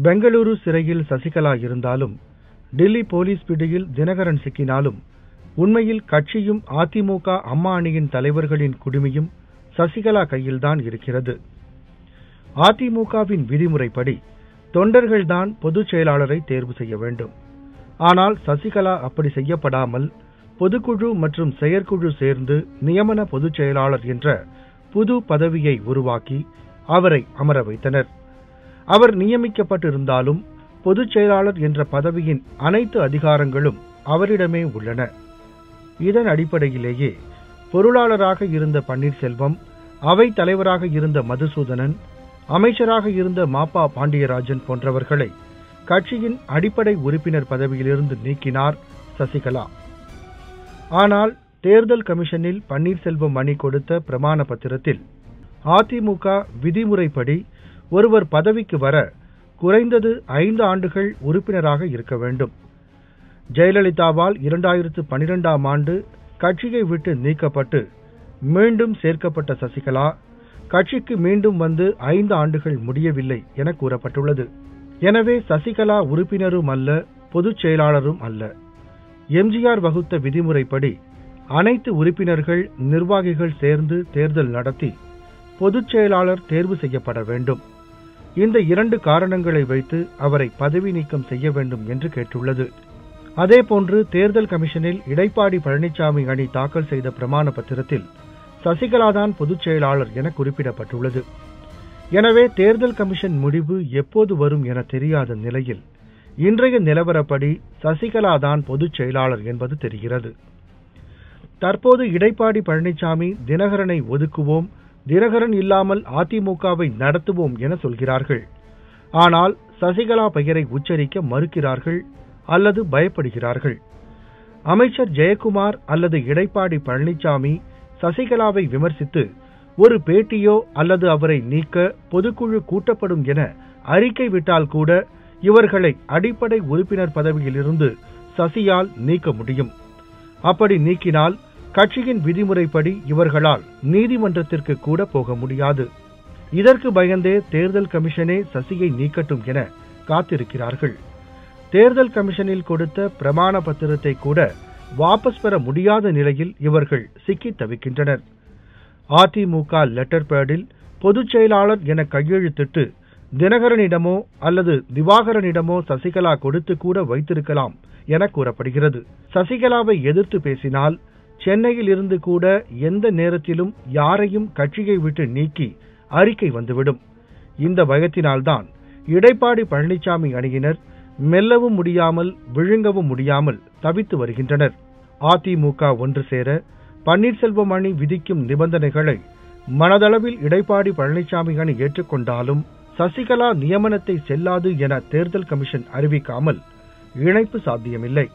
பெங்களூரு சிறையில் சசிகலா இருந்தாலும், டில்லி போலீஸ் பிடியில் தினகரன் சிக்கினாலும், உண்மையில் கட்சியும் அதிமுக அம்மா அணியின் தலைவர்களின் குடுமியும் சசிகலா கையில்தான் இருக்கிறது. அதிமுகவின் விதிமுறைப்படி தொண்டர்கள்தான் பொதுச் செயலாளரை தேர்வு செய்ய வேண்டும். ஆனால் சசிகலா அப்படி செய்யப்படாமல் பொதுக்குழு மற்றும் செயற்குழு சேர்ந்து நியமன பொதுச் செயலாளர் என்ற புது பதவியை உருவாக்கி அவரை அமர வைத்தனர். அவர் நியமிக்கப்பட்டிருந்தாலும் பொதுச் செயலாளர் என்ற பதவியின் அனைத்து அதிகாரங்களும் அவரிடமே உள்ளன. இதன் அடிப்படையிலேயே பொருளாளராக இருந்த பன்னீர்செல்வம், அவைத் தலைவராக இருந்த மதுசூதனன், அமைச்சராக இருந்த மாப்பா பாண்டியராஜன் போன்றவர்களை கட்சியின் அடிப்படை உறுப்பினர் பதவியிலிருந்து நீக்கினார் சசிகலா. ஆனால் தேர்தல் கமிஷனில் பன்னீர்செல்வம் அணி கொடுத்த பிரமாண பத்திரத்தில் அதிமுக விதிமுறைப்படி ஒருவர் பதவிக்கு வர குறைந்தது 5 ஆண்டுகள் உறுப்பினராக இருக்க வேண்டும். ஜெயலலிதாவால் 2012ஆம் ஆண்டு கட்சியை விட்டு நீக்கப்பட்டு மீண்டும் சேர்க்கப்பட்ட சசிகலா கட்சிக்கு மீண்டும் வந்து 5 ஆண்டுகள் முடியவில்லை என கூறப்பட்டுள்ளது. எனவே சசிகலா உறுப்பினரும் அல்ல, பொதுச் செயலாளரும் அல்ல. எம்ஜிஆர் வகுத்த விதிமுறைப்படி அனைத்து உறுப்பினர்கள், நிர்வாகிகள் சேர்ந்து தேர்தல் நடத்தி பொதுச் செயலாளர் தேர்வு செய்யப்பட வேண்டும். இந்த 2 காரணங்களை வைத்து அவரை பதவி நீக்கம் செய்ய வேண்டும் என்று கேட்டுள்ளது. அதேபோன்று தேர்தல் கமிஷனில் எடப்பாடி பழனிசாமி அணி தாக்கல் செய்த பிரமாண பத்திரத்தில் சசிகலாதான் பொதுச் செயலாளர் என குறிப்பிடப்பட்டுள்ளது. எனவே தேர்தல் கமிஷன் முடிவு எப்போது வரும் என தெரியாத நிலையில் இன்றைய நிலவரப்படி சசிகலாதான் பொதுச் செயலாளர் என்பது தெரிகிறது. தற்போது எடப்பாடி பழனிசாமி தினகரனை ஒதுக்குவோம், தினகரன் இல்லாமல் அதிமுகவை நடத்துவோம் என சொல்கிறார்கள். ஆனால் சசிகலா பெயரை உச்சரிக்க மறுக்கிறார்கள் அல்லது பயப்படுகிறார்கள். அமைச்சர் ஜெயக்குமார் அல்லது எடப்பாடி பழனிசாமி சசிகலாவை விமர்சித்து ஒரு பேட்டியோ அல்லது அவரை நீக்க பொதுக்குழு கூட்டப்படும் என அறிக்கை விட்டால் கூட இவர்களை அடிப்படை உறுப்பினர் பதவியிலிருந்து சசியால் நீக்க முடியும். அப்படி நீக்கினால் கட்சியின் விதிமுறைப்படி இவர்களால் நீதிமன்றத்திற்கு கூட போக முடியாது. இதற்கு பயந்தே தேர்தல் கமிஷனே சசியை நீக்கட்டும் என காத்திருக்கிறார்கள். தேர்தல் கமிஷனில் கொடுத்த பிரமாண பத்திரத்தை கூட வாபஸ் பெற முடியாத நிலையில் இவர்கள் சிக்கி தவிக்கின்றனர். அதிமுக லெட்டர் பேடில் பொதுச் செயலாளர் என கையெழுத்திட்டு தினகரனிடமோ அல்லது திவாகரனிடமோ சசிகலா கொடுத்து கூட வைத்திருக்கலாம் என கூறப்படுகிறது. சசிகலாவை எதிர்த்து பேசினால் சென்னையில் இருந்து கூட எந்த நேரத்திலும் யாரையும் கட்சியை விட்டு நீக்கி அறிக்கை வந்துவிடும். இந்த பயத்தினால்தான் எடப்பாடி பழனிசாமி அணியினர் மெல்லவும் முடியாமல் விழுங்கவும் முடியாமல் தவித்து வருகின்றனர். அதிமுக ஒன்று சேர பன்னீர்செல்வம் அணி விதிக்கும் நிபந்தனைகளை மனதளவில் எடப்பாடி பழனிசாமி அணி ஏற்றுக்கொண்டாலும் சசிகலா நியமனத்தை செல்லாது என தேர்தல் கமிஷன் அறிவிக்காமல் இணைப்பு சாத்தியமில்லை.